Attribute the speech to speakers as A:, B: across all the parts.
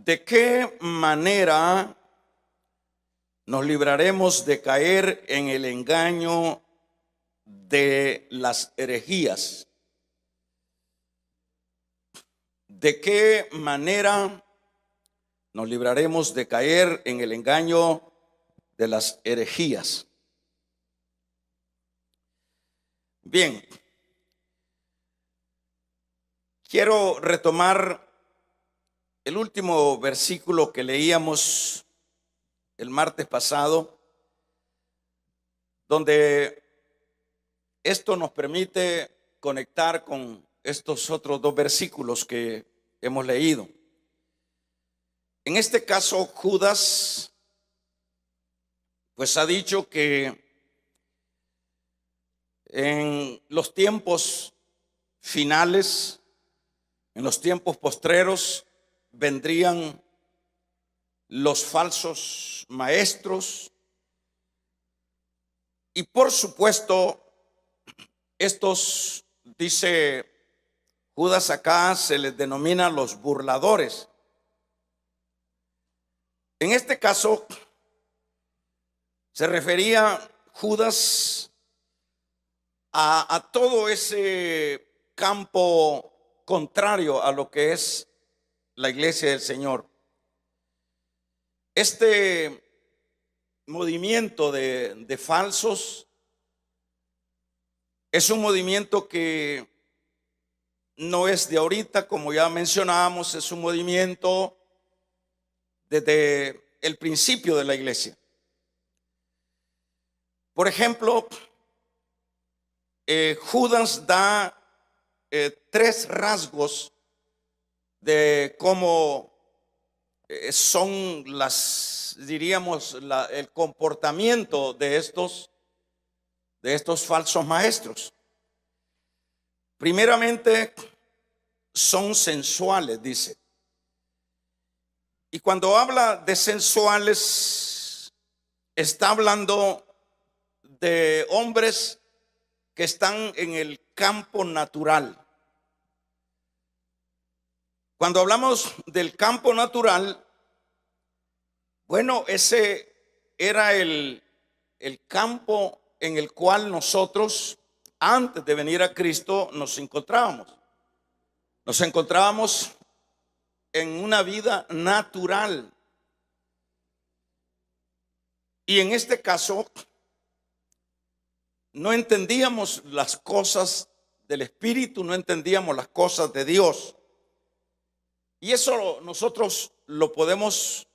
A: ¿De qué manera nos libraremos de caer en el engaño de las herejías? ¿De qué manera nos libraremos de caer en el engaño de las herejías? Bien, quiero retomar el último versículo que leíamos el martes pasado, donde esto nos permite conectar con estos otros dos versículos que hemos leído. En este caso, Judas pues ha dicho que en los tiempos finales, en los tiempos postreros, vendrían los falsos maestros y por supuesto estos, dice Judas acá, se les denomina los burladores. En este caso se refería Judas a todo ese campo contrario a lo que es la iglesia del Señor. Este movimiento de falsos es un movimiento que no es de ahorita, como ya mencionábamos, es un movimiento desde el principio de la iglesia. Por ejemplo, Judas da tres rasgos de cómo son diríamos, el comportamiento de estos falsos maestros. Primeramente, son sensuales, dice. Y cuando habla de sensuales, está hablando de hombres que están en el campo natural. Cuando hablamos del campo natural, bueno, ese era el campo en el cual nosotros, antes de venir a Cristo, nos encontrábamos. Nos encontrábamos en una vida natural. Y en este caso, no entendíamos las cosas del Espíritu, no entendíamos las cosas de Dios. Y eso nosotros lo podemos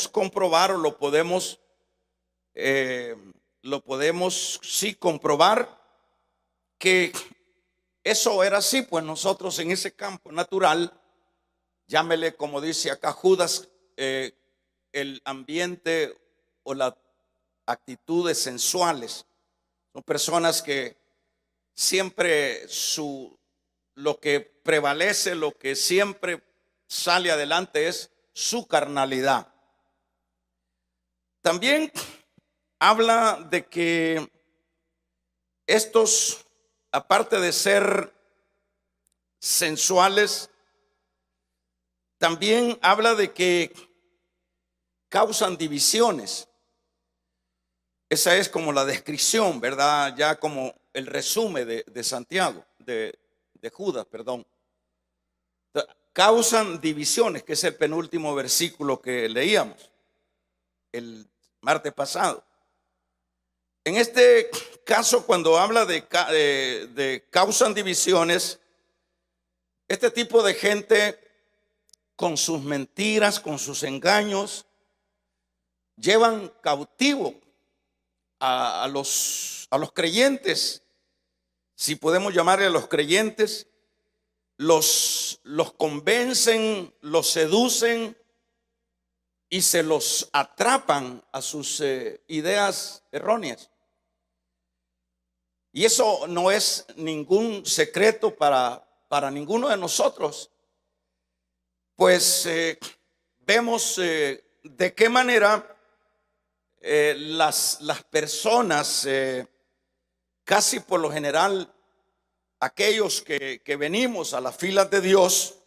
A: comprobar o lo podemos sí comprobar que eso era así. Pues nosotros en ese campo natural, llámele como dice acá Judas, el ambiente o las actitudes sensuales, son personas que siempre lo que prevalece, lo que siempre sale adelante es su carnalidad. También habla de que estos, aparte de ser sensuales, también habla de que causan divisiones. Esa es como la descripción, ¿verdad? Ya como el resumen de Santiago, de Judas, perdón. Causan divisiones, que es el penúltimo versículo que leíamos el martes pasado. En este caso, cuando habla de causan divisiones, este tipo de gente con sus mentiras, con sus engaños, llevan cautivo a los creyentes, si podemos llamarle a los creyentes, los convencen, los seducen y se los atrapan a sus ideas erróneas. Y eso no es ningún secreto para ninguno de nosotros, pues vemos de qué manera las personas, casi por lo general, aquellos que venimos a las filas de Dios,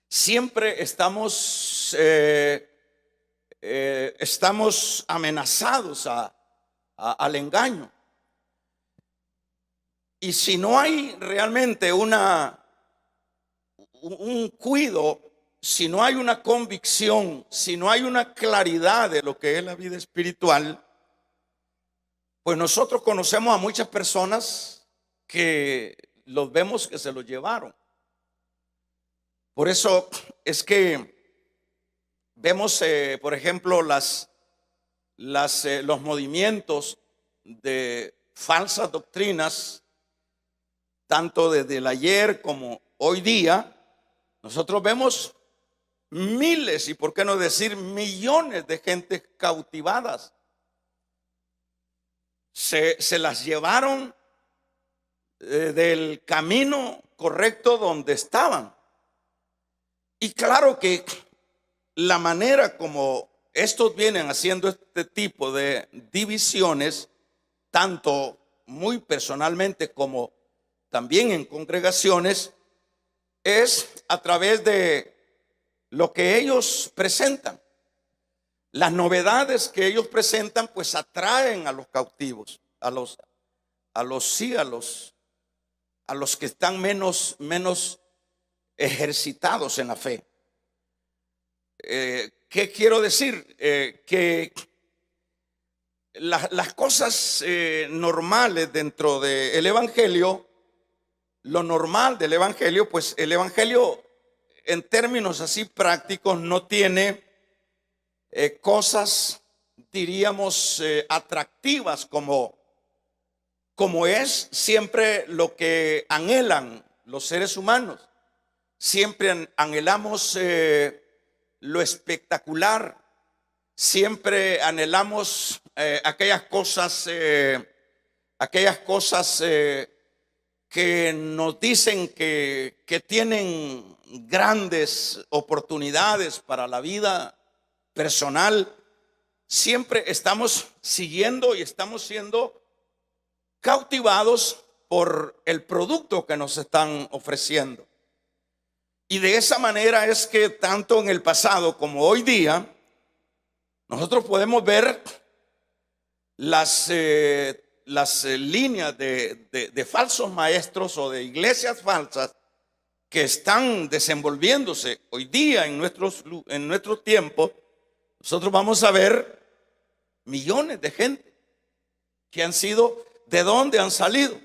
A: siempre estamos amenazados al engaño. Y si no hay realmente un cuidado, si no hay una convicción, si no hay una claridad de lo que es la vida espiritual, pues nosotros conocemos a muchas personas que los vemos que se los llevaron. Por eso es que vemos, por ejemplo, los movimientos de falsas doctrinas, tanto desde el ayer como hoy día. Nosotros vemos miles, y por qué no decir millones de gente cautivadas. Se las llevaron del camino correcto donde estaban. Y claro que la manera como estos vienen haciendo este tipo de divisiones, tanto muy personalmente como también en congregaciones, es a través de lo que ellos presentan. Las novedades que ellos presentan pues atraen a los cautivos, a los que están menos ejercitados en la fe. ¿Qué quiero decir? Que las cosas normales dentro del evangelio, lo normal del evangelio, pues el evangelio en términos así prácticos no tiene cosas, diríamos, atractivas como es siempre lo que anhelan los seres humanos. Siempre anhelamos lo espectacular, siempre anhelamos aquellas cosas que nos dicen que tienen grandes oportunidades para la vida personal. Siempre estamos siguiendo y estamos siendo cautivados por el producto que nos están ofreciendo. Y de esa manera es que tanto en el pasado como hoy día nosotros podemos ver las líneas de falsos maestros o de iglesias falsas que están desenvolviéndose hoy día en nuestro tiempo. Nosotros vamos a ver millones de gente que han sido, ¿de dónde han salido?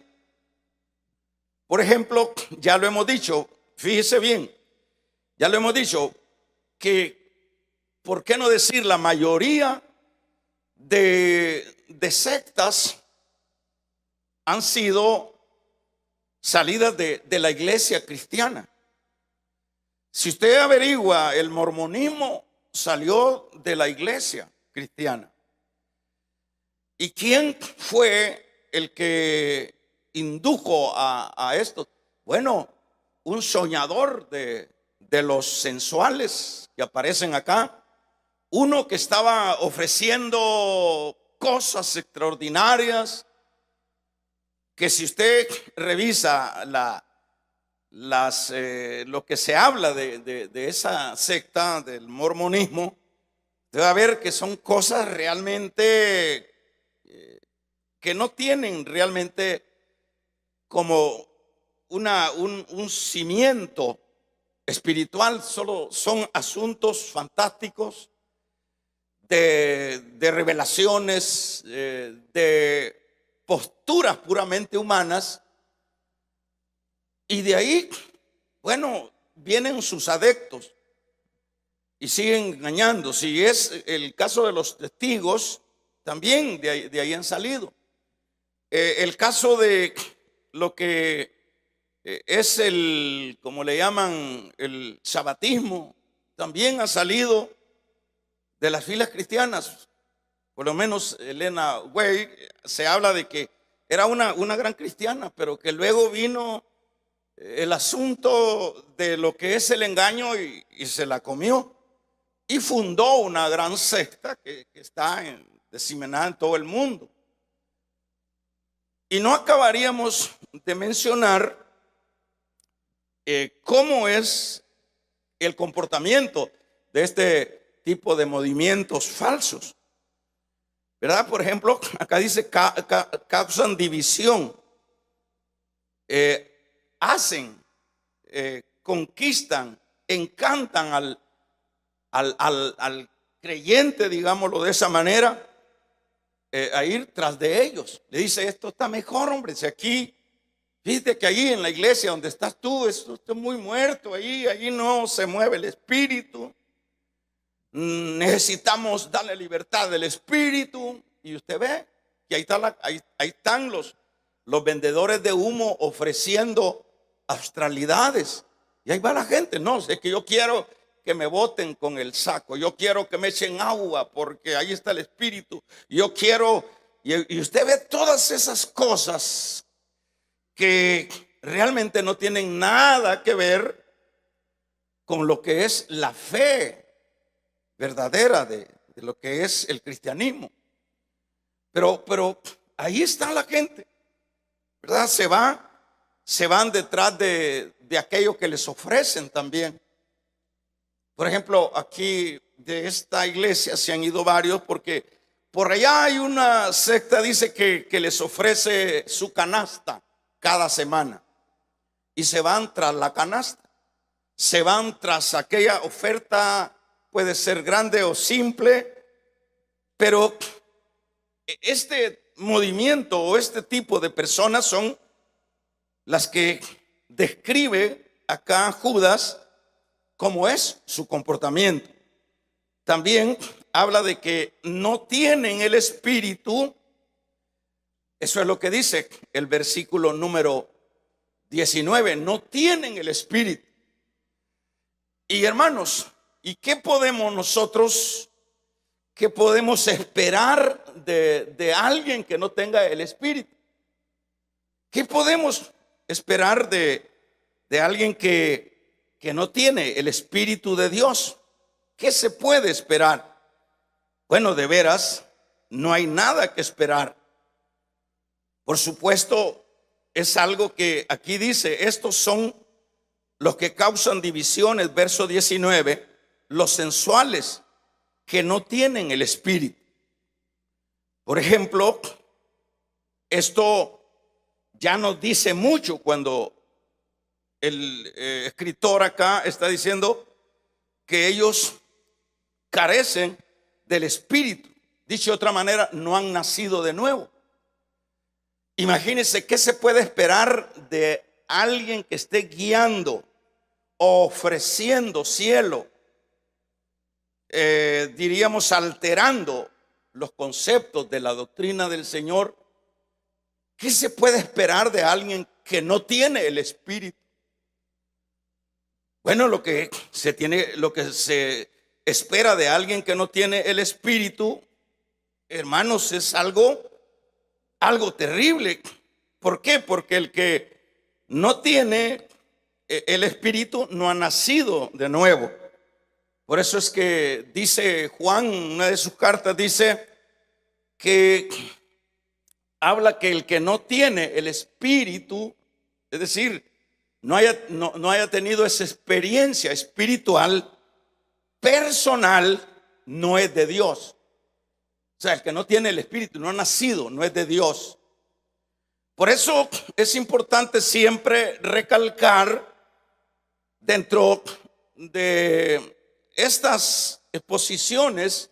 A: Por ejemplo, ya lo hemos dicho, fíjese bien, ya lo hemos dicho, que ¿por qué no decir la mayoría de sectas han sido salidas de la iglesia cristiana? Si usted averigua, el mormonismo salió de la iglesia cristiana. ¿Y quién fue el que indujo a esto? Bueno, un soñador de los sensuales que aparecen acá, uno que estaba ofreciendo cosas extraordinarias, que si usted revisa lo que se habla de esa secta del mormonismo, usted va a ver que son cosas realmente que no tienen realmente como un cimiento espiritual, solo son asuntos fantásticos de revelaciones, de posturas puramente humanas. Y de ahí, bueno, vienen sus adeptos y siguen engañando. Si es el caso de los testigos, también de ahí han salido. El caso de lo que es como le llaman, el sabatismo, también ha salido de las filas cristianas. Por lo menos Elena White se habla de que era una gran cristiana, pero que luego vino el asunto de lo que es el engaño y se la comió. Y fundó una gran secta que está diseminada en todo el mundo. Y no acabaríamos de mencionar cómo es el comportamiento de este tipo de movimientos falsos, ¿verdad? Por ejemplo, acá dice causan división, hacen, conquistan, encantan al creyente, digámoslo de esa manera, a ir tras de ellos. Le dice, esto está mejor, hombre, si aquí, fíjate que ahí en la iglesia donde estás tú, esto está muy muerto, ahí no se mueve el espíritu. Necesitamos darle libertad del espíritu. Y usted ve que ahí están los vendedores de humo ofreciendo astralidades. Y ahí va la gente. No, es que yo quiero que me boten con el saco. Yo quiero que me echen agua porque ahí está el espíritu. Yo quiero, y usted ve todas esas cosas que realmente no tienen nada que ver con lo que es la fe verdadera de lo que es el cristianismo. Pero ahí está la gente, ¿verdad? Se van detrás de aquello que les ofrecen también. Por ejemplo, aquí de esta iglesia se han ido varios porque por allá hay una secta, dice que les ofrece su canasta cada semana. Y se van tras la canasta, se van tras aquella oferta. Puede ser grande o simple, pero este movimiento o este tipo de personas son las que describe acá Judas como es su comportamiento. También habla de que no tienen el espíritu. Eso es lo que dice el versículo número 19. No tienen el espíritu. Y hermanos, ¿y qué podemos nosotros, qué podemos esperar de alguien que no tenga el espíritu? ¿Qué podemos esperar de alguien que no tiene el espíritu de Dios? ¿Qué se puede esperar? Bueno, de veras, no hay nada que esperar. Por supuesto, es algo que aquí dice, estos son los que causan divisiones, verso 19, los sensuales que no tienen el espíritu. Por ejemplo, esto ya nos dice mucho cuando el escritor acá está diciendo que ellos carecen del espíritu. Dicho de otra manera, no han nacido de nuevo. Imagínense qué se puede esperar de alguien que esté guiando, ofreciendo cielo, diríamos alterando los conceptos de la doctrina del Señor. ¿Qué se puede esperar de alguien que no tiene el espíritu? Bueno, lo que se espera de alguien que no tiene el espíritu, hermanos, es algo terrible. ¿Por qué? Porque el que no tiene el espíritu no ha nacido de nuevo. Por eso es que dice Juan, una de sus cartas dice que habla que el que no tiene el espíritu, es decir, no haya tenido esa experiencia espiritual personal, no es de Dios. O sea, el que no tiene el espíritu, no ha nacido, no es de Dios. Por eso es importante siempre recalcar dentro de estas exposiciones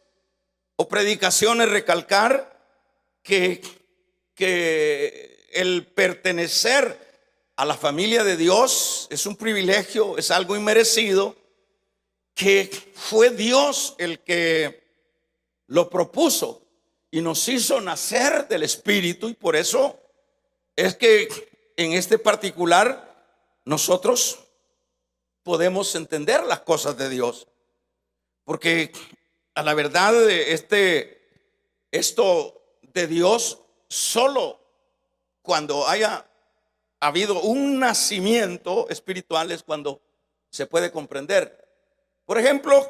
A: o predicaciones, recalcar que el pertenecer a la familia de Dios es un privilegio, es algo inmerecido, que fue Dios el que lo propuso y nos hizo nacer del Espíritu. Y por eso es que en este particular nosotros podemos entender las cosas de Dios, porque a la verdad esto de Dios solo cuando haya habido un nacimiento espiritual es cuando se puede comprender. Por ejemplo,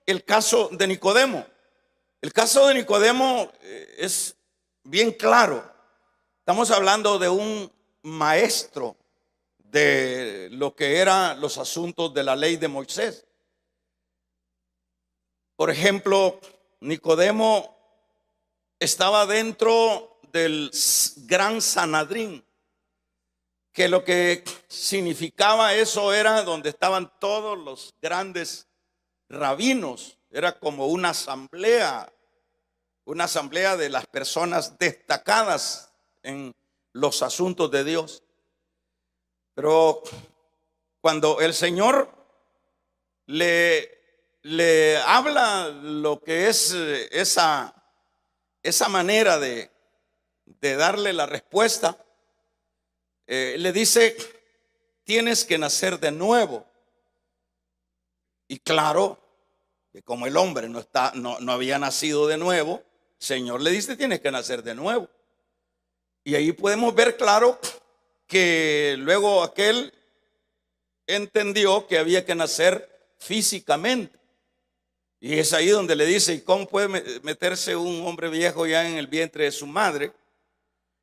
A: el caso de Nicodemo. El caso de Nicodemo es bien claro. Estamos hablando de un maestro de lo que eran los asuntos de la ley de Moisés. Por ejemplo, Nicodemo estaba dentro del gran Sanedrín, que lo que significaba eso era donde estaban todos los grandes rabinos. Era como una asamblea de las personas destacadas en los asuntos de Dios. Pero cuando el Señor le habla lo que es esa manera de darle la respuesta, le dice: tienes que nacer de nuevo. Y claro, que como el hombre no había nacido de nuevo, el Señor le dice: tienes que nacer de nuevo. Y ahí podemos ver claro que luego aquel entendió que había que nacer físicamente. Y es ahí donde le dice: ¿y cómo puede meterse un hombre viejo ya en el vientre de su madre?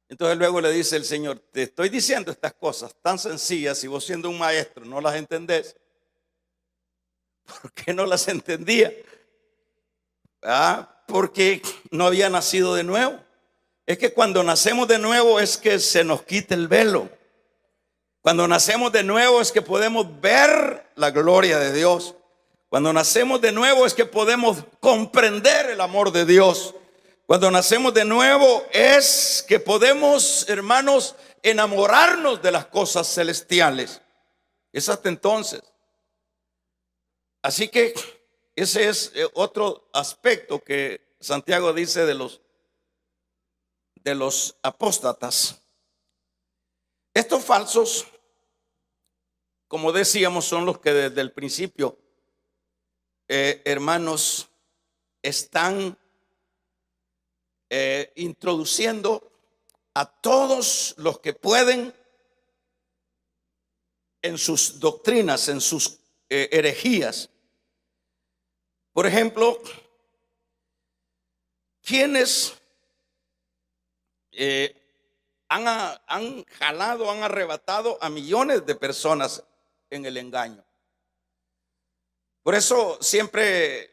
A: Entonces luego le dice el Señor: te estoy diciendo estas cosas tan sencillas, y vos siendo un maestro no las entendés. ¿Por qué no las entendía? Porque no había nacido de nuevo. Es que cuando nacemos de nuevo es que se nos quita el velo. Cuando nacemos de nuevo es que podemos ver la gloria de Dios. Cuando nacemos de nuevo es que podemos comprender el amor de Dios. Cuando nacemos de nuevo es que podemos, hermanos, enamorarnos de las cosas celestiales. Es hasta entonces. Así que ese es otro aspecto que Santiago dice de los apóstatas. Estos falsos, como decíamos, son los que desde el principio, hermanos, están introduciendo a todos los que pueden en sus doctrinas, en sus herejías. Por ejemplo, quienes han jalado, han arrebatado a millones de personas en el engaño. Por eso siempre,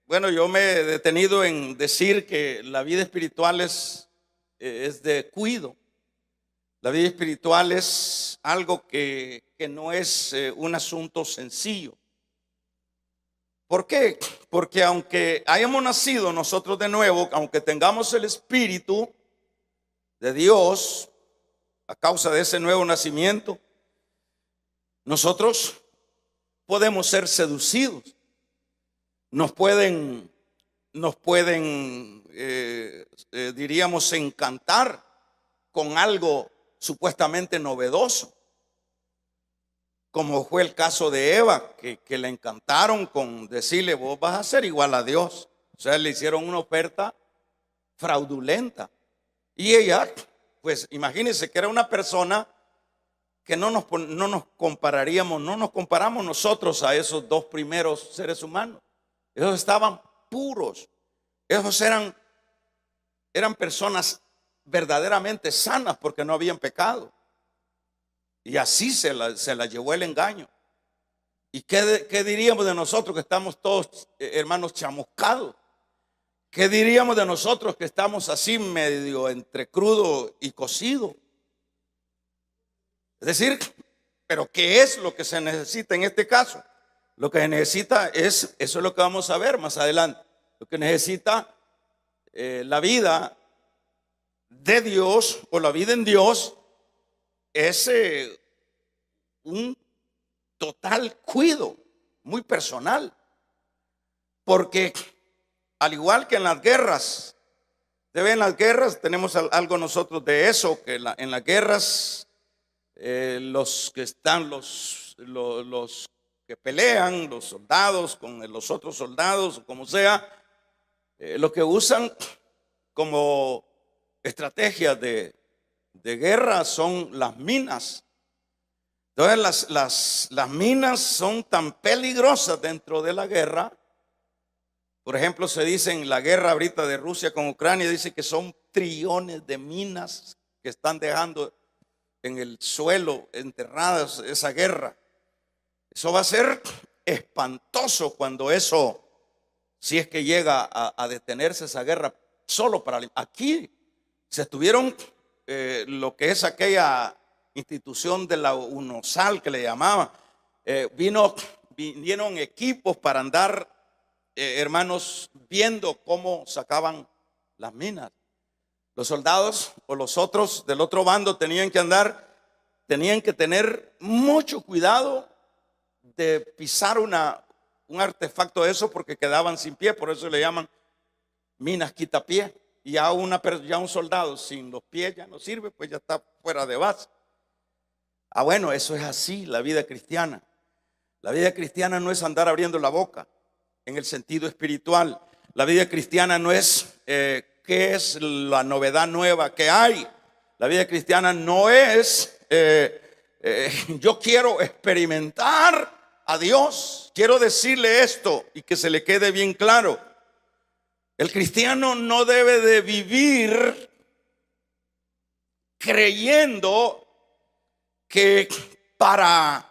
A: yo me he detenido en decir que la vida espiritual es de cuido. La vida espiritual es algo que no es un asunto sencillo. ¿Por qué? Porque aunque hayamos nacido nosotros de nuevo, aunque tengamos el Espíritu de Dios a causa de ese nuevo nacimiento, nosotros podemos ser seducidos. Nos pueden diríamos, encantar con algo supuestamente novedoso, como fue el caso de Eva, que le encantaron con decirle: vos vas a ser igual a Dios. O sea, le hicieron una oferta fraudulenta. Y ella, pues imagínense que era una persona que no nos comparamos nosotros a esos dos primeros seres humanos. Esos estaban puros. Esos eran personas verdaderamente sanas porque no habían pecado. Y así se la llevó el engaño. ¿Y qué diríamos de nosotros que estamos todos, hermanos, chamuscados? ¿Qué diríamos de nosotros que estamos así medio entre crudo y cocido? Es decir, ¿pero qué es lo que se necesita en este caso? Lo que se necesita eso es lo que vamos a ver más adelante. Lo que necesita la vida de Dios o la vida en Dios es un total cuidado, muy personal. Porque al igual que en las guerras, en las guerras tenemos algo nosotros de eso, que en las guerras los que están, los que pelean, los soldados con los otros soldados, como sea, lo que usan como estrategia de guerra son las minas. Entonces las minas son tan peligrosas dentro de la guerra. Por ejemplo, se dice en la guerra ahorita de Rusia con Ucrania, dice que son trillones de minas que están dejando en el suelo enterradas esa guerra. Eso va a ser espantoso cuando eso si es que llega a detenerse esa guerra, solo para aquí se estuvieron lo que es aquella institución de la UNOSAL que le llamaba, vinieron equipos para andar, hermanos, viendo cómo sacaban las minas. Los soldados o los otros del otro bando tenían que tener mucho cuidado de pisar un artefacto de eso, porque quedaban sin pie. Por eso le llaman minas quitapié. Y ya un soldado sin los pies ya no sirve, pues ya está fuera de base. Bueno, eso es así la vida cristiana. La vida cristiana no es andar abriendo la boca en el sentido espiritual. La vida cristiana no es qué es la novedad nueva que hay. La vida cristiana no es yo quiero experimentar a Dios. Quiero decirle esto y que se le quede bien claro. El cristiano no debe de vivir creyendo que para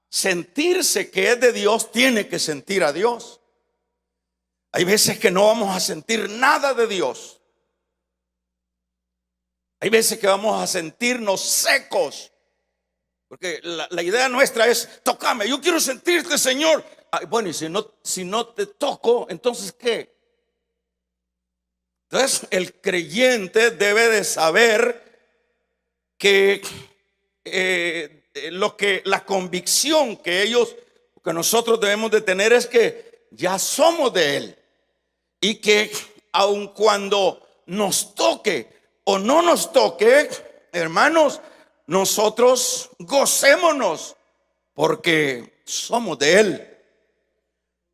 A: sentirse que es de Dios tiene que sentir a Dios. Hay veces que no vamos a sentir nada de Dios. Hay veces que vamos a sentirnos secos, porque la idea nuestra es: tócame, yo quiero sentirte, Señor. Bueno, y si no te toco, entonces ¿qué? Entonces el creyente debe de saber que la convicción que nosotros debemos de tener es que ya somos de Él, y que aun cuando nos toque o no nos toque, hermanos, nosotros gocémonos porque somos de Él.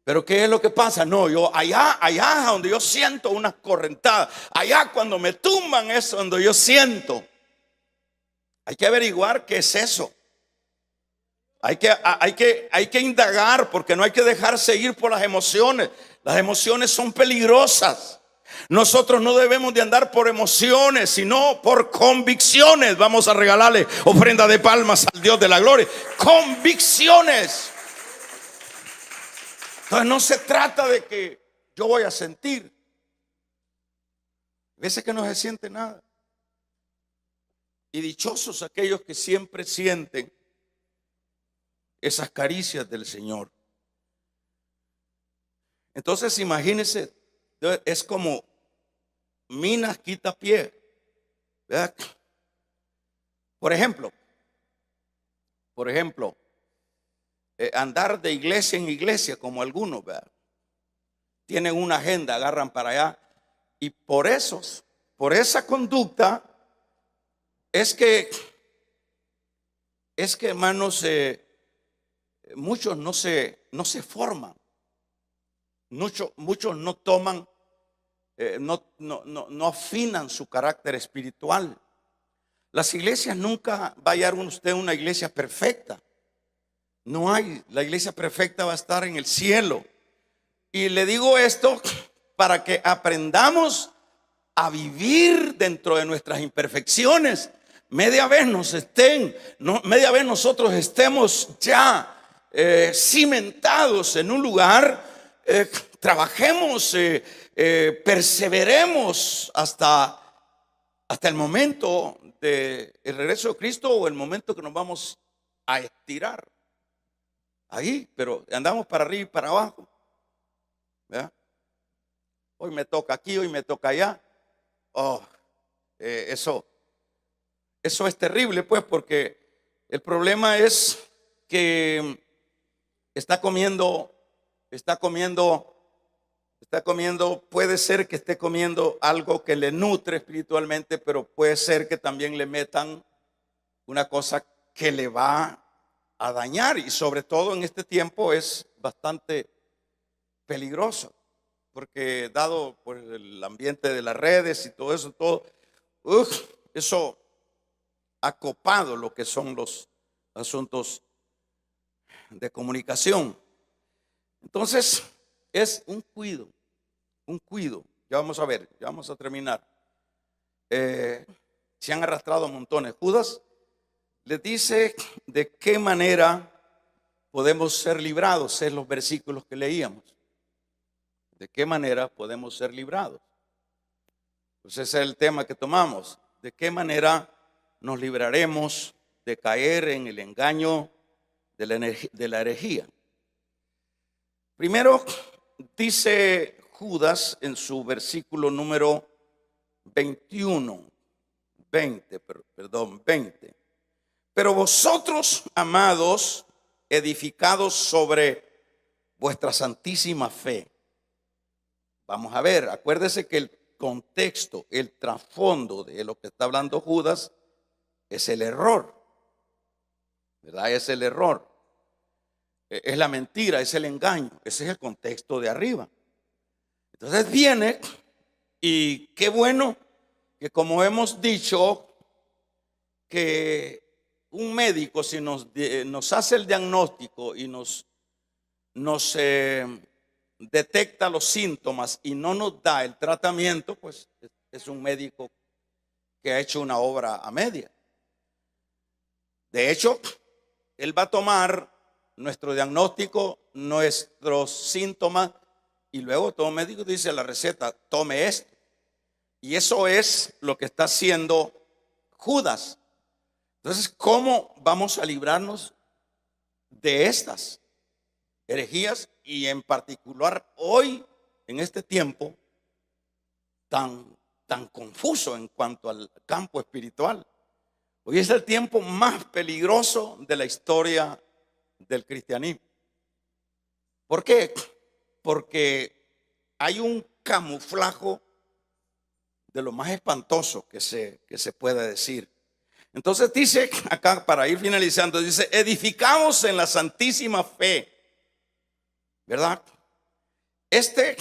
A: Pero ¿qué es lo que pasa? No, allá donde yo siento una correntada, allá cuando me tumban, es donde yo siento. Hay que averiguar qué es eso. Hay que indagar, porque no hay que dejarse ir por las emociones. Las emociones son peligrosas. Nosotros no debemos de andar por emociones, sino por convicciones. Vamos a regalarle ofrenda de palmas al Dios de la gloria. Convicciones. Entonces no se trata de que yo voy a sentir. A veces que no se siente nada. Y dichosos aquellos que siempre sienten esas caricias del Señor. Entonces imagínense, es como minas quitapié, ¿verdad? Por ejemplo, andar de iglesia en iglesia, como algunos, ¿verdad? Tienen una agenda, agarran para allá, y por esa conducta es que hermanos, muchos no se forman, muchos no toman, no afinan su carácter espiritual. Las iglesias, nunca va a hallar usted una iglesia perfecta. No hay. La iglesia perfecta va a estar en el cielo. Y le digo esto para que aprendamos a vivir dentro de nuestras imperfecciones. Media vez nosotros estemos ya cimentados en un lugar, trabajemos, perseveremos hasta el momento del regreso de Cristo, o el momento que nos vamos a estirar. Ahí, pero andamos para arriba y para abajo, ¿verdad? Hoy me toca aquí, hoy me toca allá. Eso es terrible, pues, porque el problema es que está comiendo, puede ser que esté comiendo algo que le nutre espiritualmente, pero puede ser que también le metan una cosa que le va a dañar, y sobre todo en este tiempo es bastante peligroso, porque dado por el ambiente de las redes y todo eso, eso ha copado lo que son los asuntos de comunicación. Entonces es un cuido. Ya vamos a ver, ya vamos a terminar. Se han arrastrado montones. Judas les dice de qué manera podemos ser librados, en los versículos que leíamos. ¿De qué manera podemos ser librados? Pues ese es el tema que tomamos. ¿De qué manera nos libraremos de caer en el engaño de la herejía? Primero, dice Judas en su versículo número 20. Pero vosotros, amados, edificados sobre vuestra santísima fe. Vamos a ver, acuérdese que el contexto, el trasfondo de lo que está hablando Judas es el error, ¿verdad? Es el error, es la mentira, es el engaño. Ese es el contexto de arriba. Entonces viene, y qué bueno que, como hemos dicho, que un médico, si nos hace el diagnóstico y nos detecta los síntomas y no nos da el tratamiento, pues es un médico que ha hecho una obra a media. De hecho, él va a tomar nuestro diagnóstico, nuestros síntomas, y luego todo médico dice la receta: tome esto. Y eso es lo que está haciendo Judas. Entonces, ¿cómo vamos a librarnos de estas herejías? Y en particular hoy, en este tiempo tan confuso en cuanto al campo espiritual. Hoy es el tiempo más peligroso de la historia del cristianismo. ¿Por qué? Porque hay un camuflaje de lo más espantoso que se puede decir. Entonces dice acá, para ir finalizando, dice: edificados en la santísima fe, ¿verdad? Este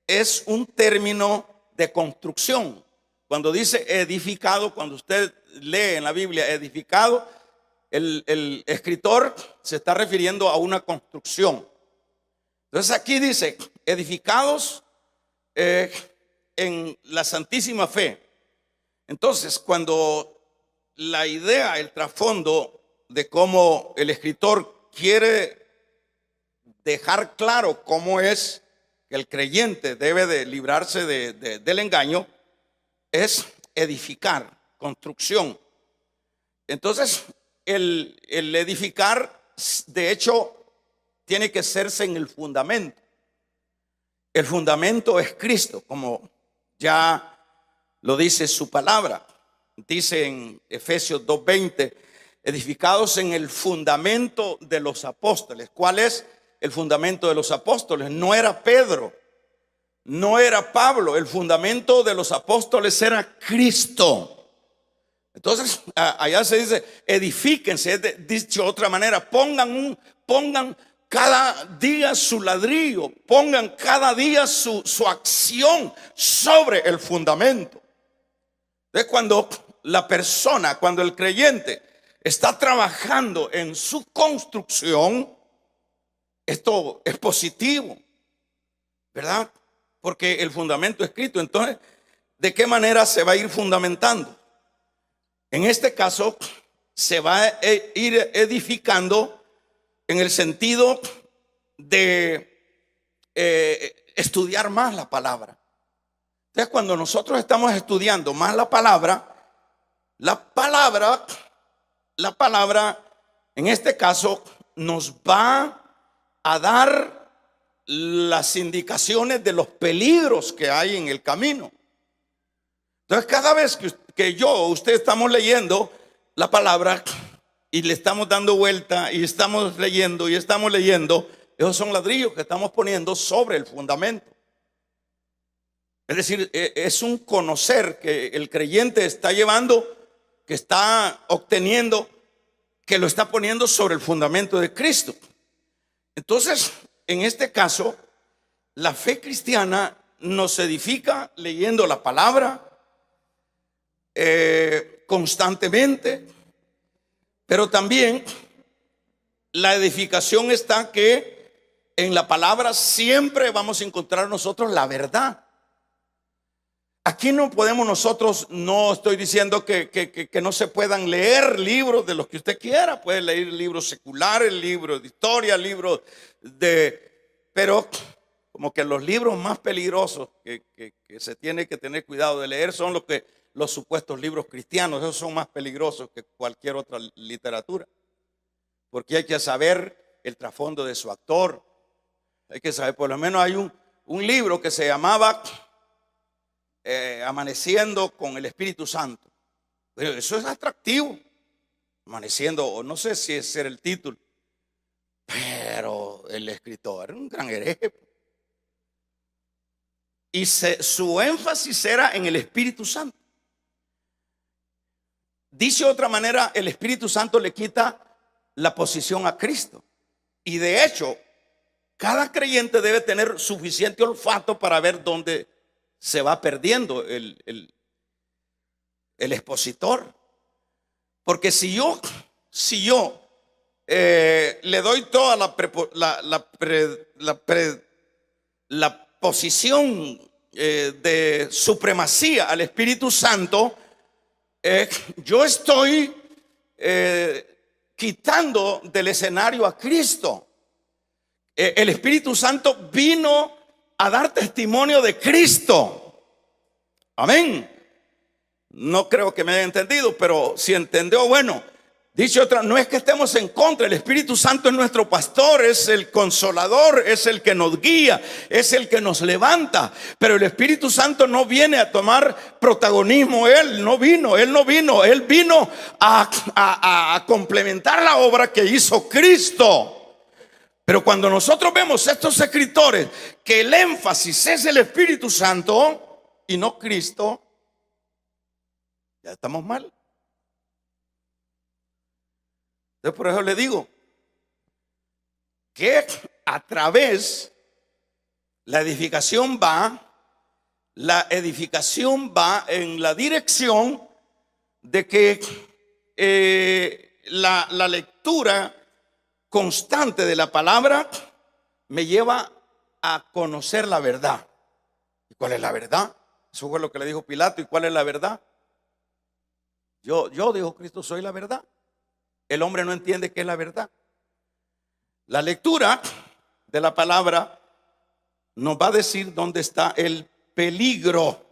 A: es un término de construcción. Cuando dice edificado, cuando usted lee en la Biblia edificado, el escritor se está refiriendo a una construcción. Entonces aquí dice edificados en la santísima fe. Entonces, cuando la idea, el trasfondo de cómo el escritor quiere dejar claro cómo es que el creyente debe de librarse del engaño, es edificar, construcción. Entonces, el edificar, de hecho, tiene que hacerse en el fundamento. El fundamento es Cristo, como ya lo dice su palabra. Dice en Efesios 2:20, edificados en el fundamento de los apóstoles. ¿Cuál es el fundamento de los apóstoles? No era Pedro, no era Pablo. El fundamento de los apóstoles era Cristo. Entonces allá se dice edifíquense, dicho de otra manera, pongan cada día su ladrillo, pongan cada día su acción sobre el fundamento. Entonces, cuando la persona, cuando el creyente está trabajando en su construcción, esto es positivo, ¿verdad? Porque el fundamento es Cristo. Entonces, ¿de qué manera se va a ir fundamentando? En este caso, se va a ir edificando en el sentido de estudiar más la palabra. Entonces, cuando nosotros estamos estudiando más la palabra, en este caso, nos va a dar las indicaciones de los peligros que hay en el camino. Entonces, cada vez que yo o usted estamos leyendo la palabra y le estamos dando vuelta y estamos leyendo, esos son ladrillos que estamos poniendo sobre el fundamento. Es decir, es un conocer que el creyente está llevando, que está obteniendo, que lo está poniendo sobre el fundamento de Cristo. Entonces, en este caso, la fe cristiana nos edifica leyendo la palabra constantemente, pero también la edificación está que en la palabra siempre vamos a encontrar nosotros la verdad. Aquí no podemos nosotros, no estoy diciendo que no se puedan leer libros de los que usted quiera. Puede leer libros seculares, libros de historia, libros pero como que los libros más peligrosos que se tiene que tener cuidado de leer son los supuestos libros cristianos. Esos son más peligrosos que cualquier otra literatura, porque hay que saber el trasfondo de su autor. Hay que saber, por lo menos hay un libro que se llamaba Amaneciendo con el Espíritu Santo. Pero eso es atractivo, amaneciendo, o no sé si ese era el título, pero el escritor era un gran hereje. Y su énfasis era en el Espíritu Santo. Dice de otra manera, el Espíritu Santo le quita la posición a Cristo. Y de hecho, cada creyente debe tener suficiente olfato para ver dónde se va perdiendo el expositor. Porque si yo le doy toda la posición de supremacía al Espíritu Santo, yo estoy quitando del escenario a Cristo. El Espíritu Santo vino a dar testimonio de Cristo. Amén. No creo que me haya entendido, pero si entendió, bueno. Dicho otra, no es que estemos en contra. El Espíritu Santo es nuestro pastor, es el consolador, es el que nos guía, es el que nos levanta. Pero el Espíritu Santo no viene a tomar protagonismo. Él vino a complementar la obra que hizo Cristo. Pero cuando nosotros vemos estos escritores que el énfasis es el Espíritu Santo y no Cristo, ya estamos mal. Entonces, por eso le digo que a través la edificación va en la dirección de que la lectura constante de la palabra me lleva a conocer la verdad. ¿Y cuál es la verdad? Eso fue lo que le dijo Pilato. ¿Y cuál es la verdad? Yo dijo Cristo, soy la verdad. El hombre no entiende qué es la verdad. La lectura de la palabra nos va a decir dónde está el peligro,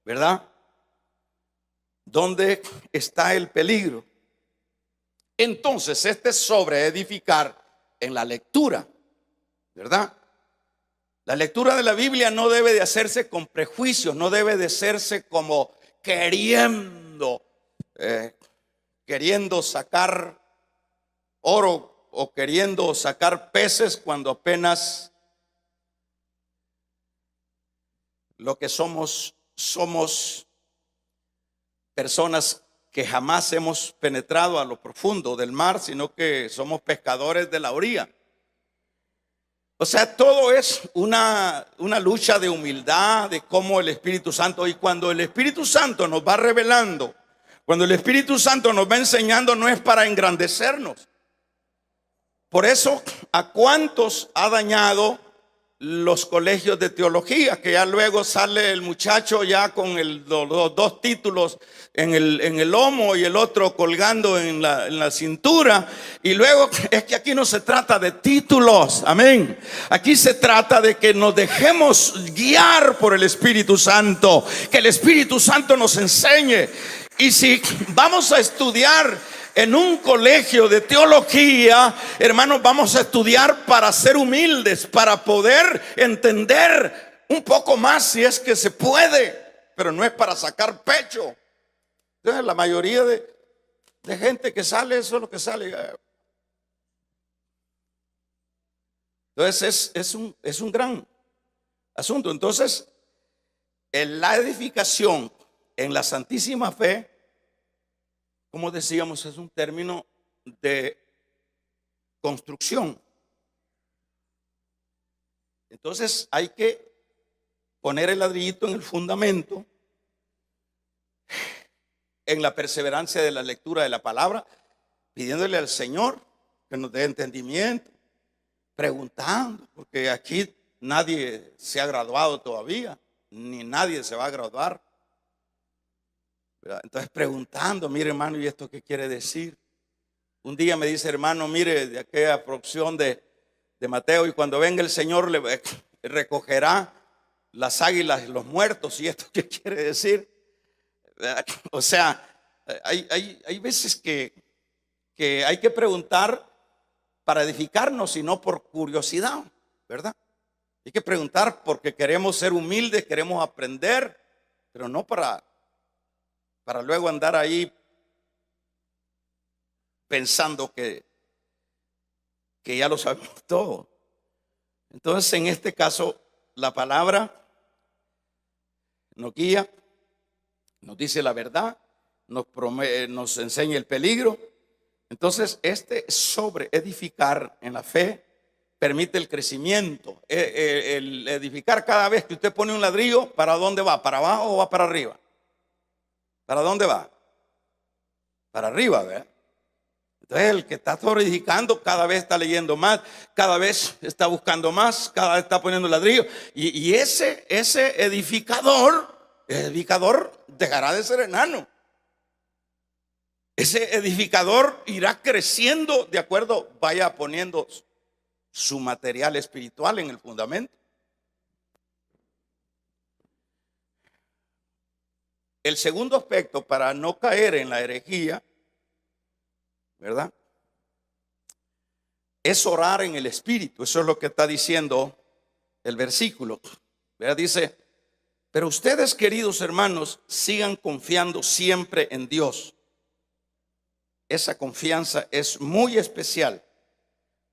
A: ¿verdad? ¿Dónde está el peligro? Entonces, este es sobre edificar en la lectura, ¿verdad? La lectura de la Biblia no debe de hacerse con prejuicios, no debe de hacerse como queriendo sacar oro o queriendo sacar peces, cuando apenas lo que somos personas que jamás hemos penetrado a lo profundo del mar, sino que somos pescadores de la orilla. O sea, todo es una lucha de humildad, de cómo el Espíritu Santo, y cuando el Espíritu Santo nos va revelando, cuando el Espíritu Santo nos va enseñando, no es para engrandecernos. Por eso, ¿a cuántos ha dañado los colegios de teología? Que ya luego sale el muchacho ya con los dos títulos en el lomo y el otro colgando en la cintura. Y luego, es que aquí no se trata de títulos, amén. Aquí se trata de que nos dejemos guiar por el Espíritu Santo, que el Espíritu Santo nos enseñe. Y si vamos a estudiar en un colegio de teología, hermanos, vamos a estudiar para ser humildes, para poder entender un poco más si es que se puede, pero no es para sacar pecho. Entonces, la mayoría de gente que sale, eso es lo que sale. Entonces es un gran asunto. Entonces, en la edificación en la santísima fe, como decíamos, es un término de construcción. Entonces hay que poner el ladrillito en el fundamento, en la perseverancia de la lectura de la palabra, pidiéndole al Señor que nos dé entendimiento, preguntando, porque aquí nadie se ha graduado todavía, ni nadie se va a graduar. Entonces preguntando, mire hermano, ¿y esto qué quiere decir? Un día me dice, hermano, mire, de aquella porción de Mateo, y cuando venga el Señor, recogerá las águilas y los muertos. ¿Y esto qué quiere decir? O sea, hay veces que hay que preguntar para edificarnos y no por curiosidad, ¿verdad? Hay que preguntar porque queremos ser humildes, queremos aprender, pero no para luego andar ahí pensando que ya lo sabemos todo. Entonces, en este caso, la palabra nos guía, nos dice la verdad, nos enseña el peligro. Entonces, sobre edificar en la fe permite el crecimiento. El edificar, cada vez que usted pone un ladrillo, ¿para dónde va? ¿Para abajo o va para arriba? ¿Para dónde va? Para arriba, ¿verdad? Entonces, el que está edificando cada vez está leyendo más, cada vez está buscando más, cada vez está poniendo ladrillo. Y ese edificador dejará de ser enano. Ese edificador irá creciendo de acuerdo, vaya poniendo su material espiritual en el fundamento. El segundo aspecto para no caer en la herejía, ¿verdad?, es orar en el Espíritu. Eso es lo que está diciendo el versículo, ¿verdad? Dice: pero ustedes, queridos hermanos, sigan confiando siempre en Dios. Esa confianza es muy especial.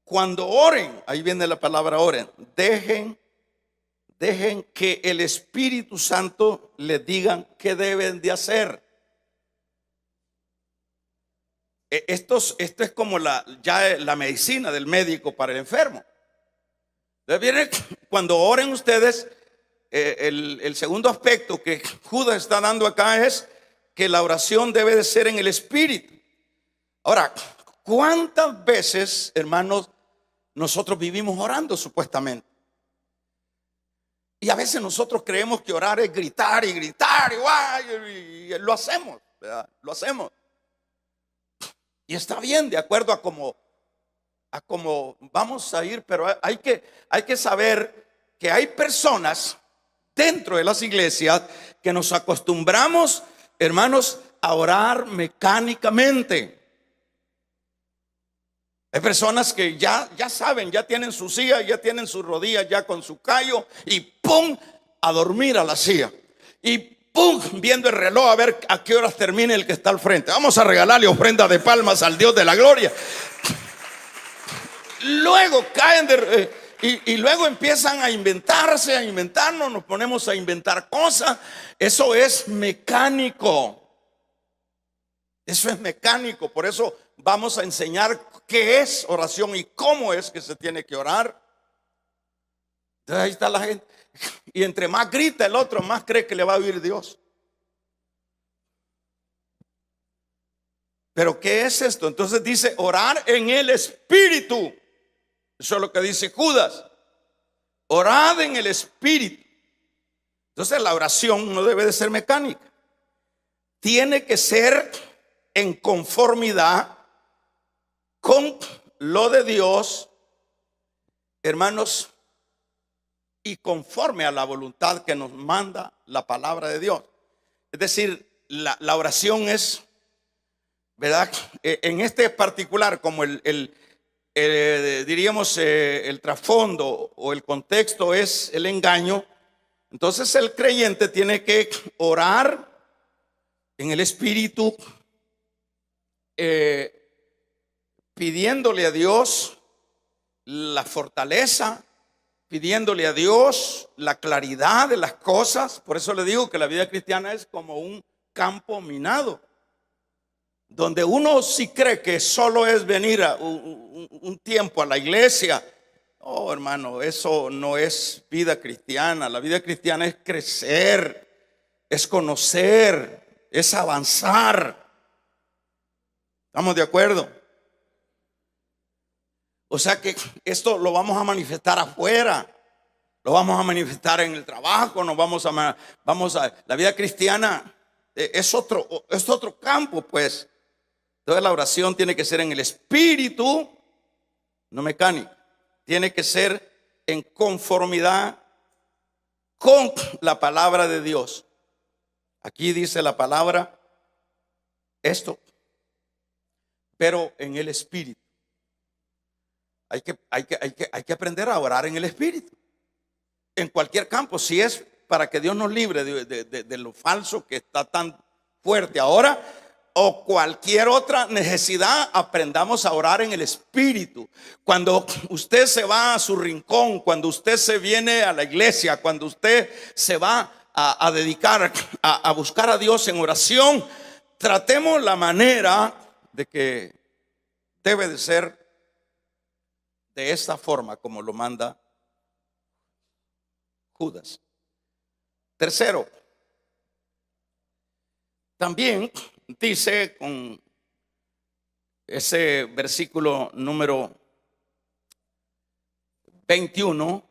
A: Cuando oren, ahí viene la palabra oren, dejen que el Espíritu Santo les diga qué deben de hacer. Esto es como ya la medicina del médico para el enfermo. Entonces viene, cuando oren ustedes, el segundo aspecto que Judas está dando acá es que la oración debe de ser en el Espíritu. Ahora, ¿cuántas veces, hermanos, nosotros vivimos orando supuestamente? Y a veces nosotros creemos que orar es gritar y gritar y lo hacemos, ¿verdad? Lo hacemos. Y está bien, de acuerdo a cómo vamos a ir, pero hay que saber que hay personas dentro de las iglesias que nos acostumbramos, hermanos, a orar mecánicamente. Hay personas que ya saben, ya tienen su silla, ya tienen sus rodillas ya con su callo y ¡pum!, a dormir a la silla. Y ¡pum!, viendo el reloj a ver a qué horas termine el que está al frente. Vamos a regalarle ofrenda de palmas al Dios de la gloria. Luego caen y luego empiezan a inventarnos, nos ponemos a inventar cosas. Eso es mecánico. Eso es mecánico. Por eso vamos a enseñar qué es oración y cómo es que se tiene que orar. Entonces ahí está la gente. Y entre más grita el otro, más cree que le va a oír Dios. Pero ¿qué es esto? Entonces dice orar en el Espíritu. Eso es lo que dice Judas. Orad en el Espíritu. Entonces la oración no debe de ser mecánica. Tiene que ser en conformidad con lo de Dios, hermanos, y conforme a la voluntad que nos manda la palabra de Dios. Es decir, la oración es, ¿verdad?, en este particular, como diríamos, el trasfondo o el contexto es el engaño. Entonces el creyente tiene que orar en el Espíritu, pidiéndole a Dios la fortaleza, pidiéndole a Dios la claridad de las cosas. Por eso le digo que la vida cristiana es como un campo minado, donde uno sí cree que solo es venir a un tiempo a la iglesia. Oh, hermano, eso no es vida cristiana. La vida cristiana es crecer, es conocer, es avanzar. ¿Estamos de acuerdo? O sea que esto lo vamos a manifestar afuera, lo vamos a manifestar en el trabajo, la vida cristiana es otro campo, pues. Entonces la oración tiene que ser en el Espíritu, no mecánica. Tiene que ser en conformidad con la palabra de Dios. Aquí dice la palabra esto, pero en el Espíritu. Hay que aprender a orar en el Espíritu. En cualquier campo, si es para que Dios nos libre de lo falso que está tan fuerte ahora, o cualquier otra necesidad, aprendamos a orar en el Espíritu. Cuando usted se va a su rincón, cuando usted se viene a la iglesia, cuando usted se va a dedicar a buscar a Dios en oración, tratemos la manera de que debe de ser de esta forma como lo manda Judas. Tercero, también dice con ese versículo número 21,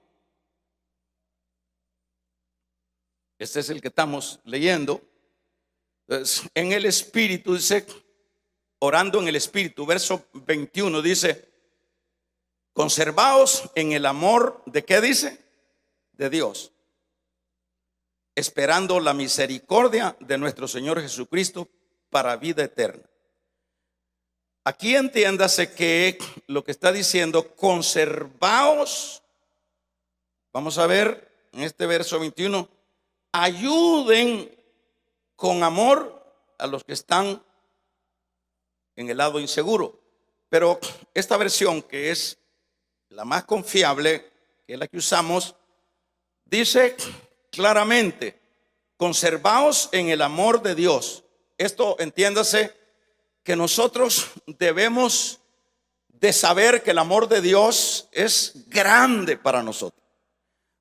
A: este es el que estamos leyendo. Entonces, en el Espíritu dice, orando en el Espíritu, verso 21 dice: conservaos en el amor de, ¿qué dice? De Dios, esperando la misericordia de nuestro Señor Jesucristo para vida eterna. Aquí entiéndase que lo que está diciendo, conservaos, vamos a ver en este verso 21, ayuden con amor a los que están en el lado inseguro. Pero esta versión, que es la más confiable, que es la que usamos, dice claramente: conservaos en el amor de Dios. Esto, entiéndase, que nosotros debemos de saber que el amor de Dios es grande para nosotros.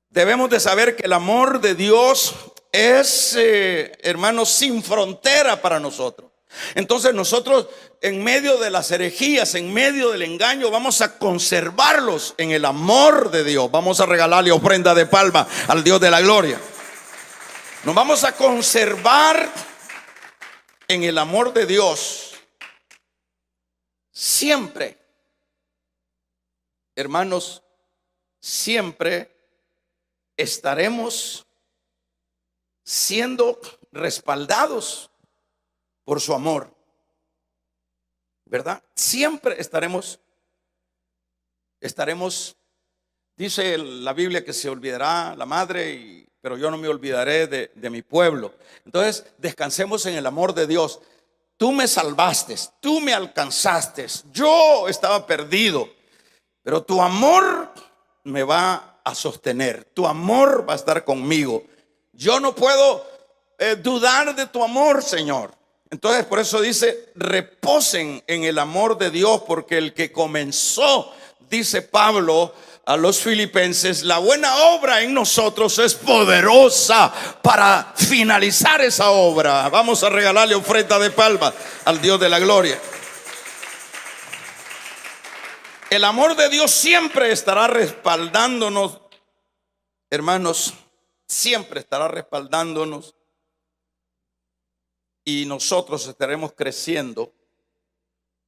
A: Debemos de saber que el amor de Dios es, hermanos, sin frontera para nosotros. Entonces nosotros, en medio de las herejías, en medio del engaño, vamos a conservarlos en el amor de Dios. Vamos a regalarle ofrenda de palma al Dios de la gloria. Nos vamos a conservar en el amor de Dios siempre, hermanos. Siempre estaremos siendo respaldados por su amor, ¿verdad? Siempre estaremos, dice la Biblia que se olvidará la madre, pero yo no me olvidaré de mi pueblo. Entonces, descansemos en el amor de Dios. Tú me salvaste, tú me alcanzaste, yo estaba perdido, pero tu amor me va a sostener, tu amor va a estar conmigo. Yo no puedo dudar de tu amor, Señor. Entonces, por eso dice: reposen en el amor de Dios, porque el que comenzó, dice Pablo a los filipenses, la buena obra en nosotros es poderosa para finalizar esa obra. Vamos a regalarle ofrenda de palma al Dios de la gloria. El amor de Dios siempre estará respaldándonos, hermanos, siempre estará respaldándonos. Y nosotros estaremos creciendo.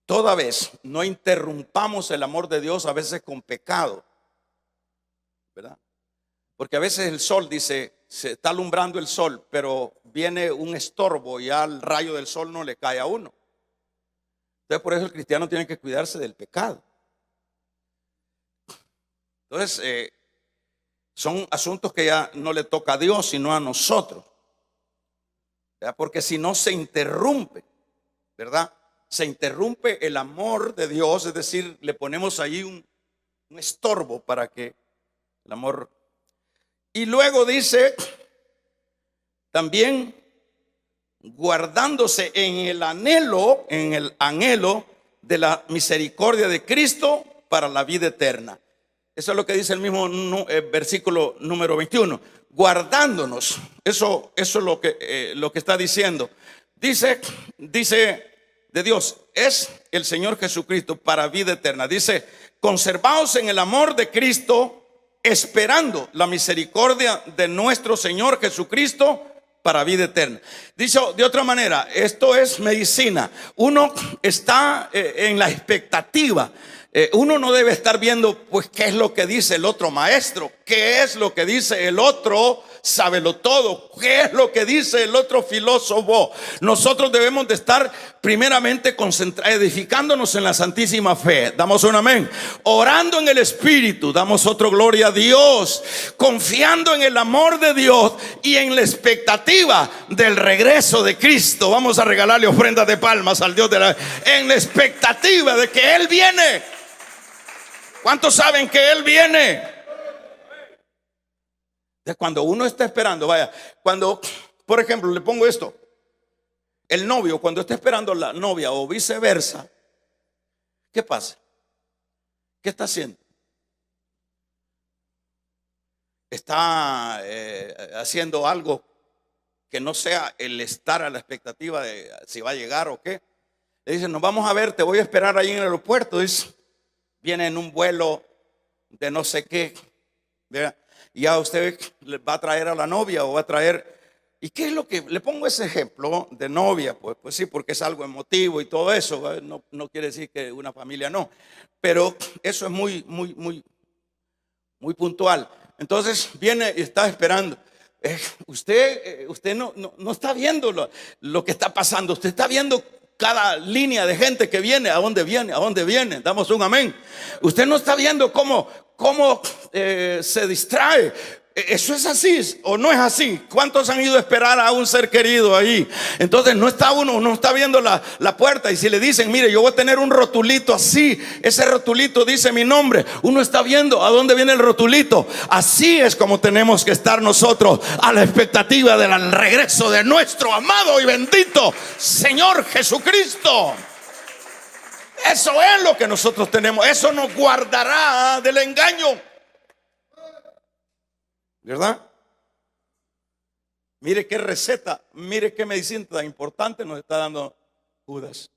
A: Toda vez no interrumpamos el amor de Dios, a veces con pecado, ¿verdad? Porque a veces el sol, dice, se está alumbrando el sol, pero viene un estorbo y al rayo del sol no le cae a uno. Entonces, por eso el cristiano tiene que cuidarse del pecado. Entonces, son asuntos que ya no le toca a Dios, sino a nosotros, ¿verdad? Porque si no, se interrumpe, ¿verdad? Se interrumpe el amor de Dios, es decir, le ponemos ahí un estorbo para que el amor. Y luego dice también: guardándose en el anhelo de la misericordia de Cristo para la vida eterna. Eso es lo que dice el mismo versículo número 21. Guardándonos. Eso es lo que está diciendo. Dice de Dios, es el Señor Jesucristo para vida eterna. Dice: conservaos en el amor de Cristo, esperando la misericordia de nuestro Señor Jesucristo para vida eterna. Dicho de otra manera, esto es medicina. Uno está en la expectativa. Uno no debe estar viendo pues qué es lo que dice el otro maestro, qué es lo que dice el otro sábelo todo, qué es lo que dice el otro filósofo. Nosotros debemos de estar primeramente edificándonos en la santísima fe. Damos un amén. Orando en el Espíritu, damos otro gloria a Dios, confiando en el amor de Dios y en la expectativa del regreso de Cristo. Vamos a regalarle ofrendas de palmas al Dios en la expectativa de que Él viene. ¿Cuántos saben que Él viene? De cuando uno está esperando, vaya, cuando, por ejemplo, le pongo esto, el novio, cuando está esperando la novia o viceversa, ¿qué pasa? ¿Qué está haciendo? Está haciendo algo que no sea el estar a la expectativa de si va a llegar o qué. Le dicen, nos vamos a ver, te voy a esperar ahí en el aeropuerto. Dice, viene en un vuelo de no sé qué, ¿verdad? Y ya usted va a traer a la novia o va a traer. ¿Y qué es lo que le pongo ese ejemplo de novia? Pues sí, porque es algo emotivo y todo eso. No quiere decir que una familia no, pero eso es muy puntual. Entonces viene y está esperando. Usted no está viendo lo que está pasando. Usted está viendo cada línea de gente que viene, a dónde viene. Damos un amén. Usted no está viendo cómo se distrae. ¿Eso es así o no es así? ¿Cuántos han ido a esperar a un ser querido ahí? Entonces no está viendo la puerta. Y si le dicen, mire, yo voy a tener un rotulito así, ese rotulito dice mi nombre, uno está viendo a dónde viene el rotulito. Así es como tenemos que estar nosotros, a la expectativa del regreso de nuestro amado y bendito Señor Jesucristo. Eso es lo que nosotros tenemos. Eso nos guardará del engaño, ¿verdad? Mire qué receta, mire qué medicina tan importante nos está dando Judas.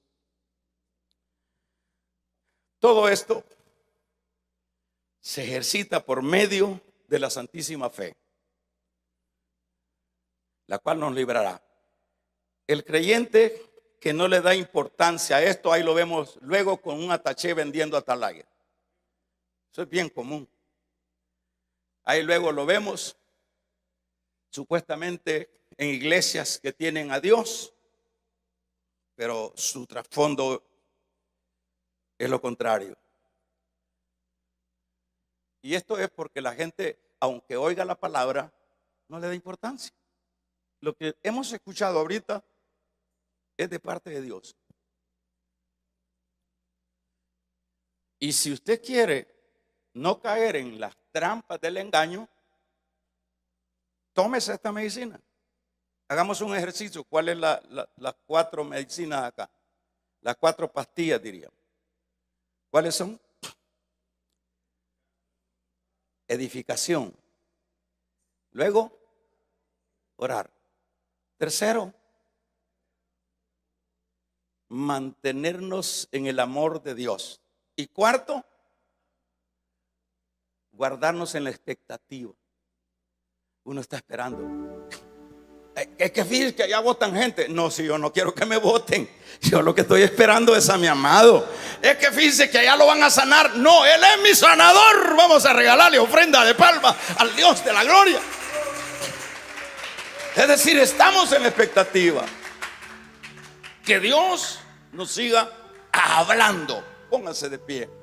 A: Todo esto se ejercita por medio de la santísima fe, la cual nos librará. El creyente que no le da importancia a esto, ahí lo vemos luego con un ataché vendiendo atalaya. Eso es bien común. Ahí luego lo vemos supuestamente en iglesias que tienen a Dios, pero su trasfondo es lo contrario. Y esto es porque la gente, aunque oiga la palabra, no le da importancia. Lo que hemos escuchado ahorita es de parte de Dios. Y si usted quiere no caer en las trampas del engaño, tómese esta medicina. Hagamos un ejercicio. ¿Cuáles son las 4 medicinas acá? Las 4 pastillas, diríamos. ¿Cuáles son? Edificación. Luego, orar. Tercero, mantenernos en el amor de Dios. Y cuarto, guardarnos en la expectativa. Uno está esperando. Es que fíjense que allá votan gente. No, si yo no quiero que me voten, yo lo que estoy esperando es a mi amado. Es que fíjense que allá lo van a sanar. No, Él es mi sanador. Vamos a regalarle ofrenda de palma al Dios de la gloria. Es decir, estamos en la expectativa que Dios nos siga hablando. Pónganse de pie.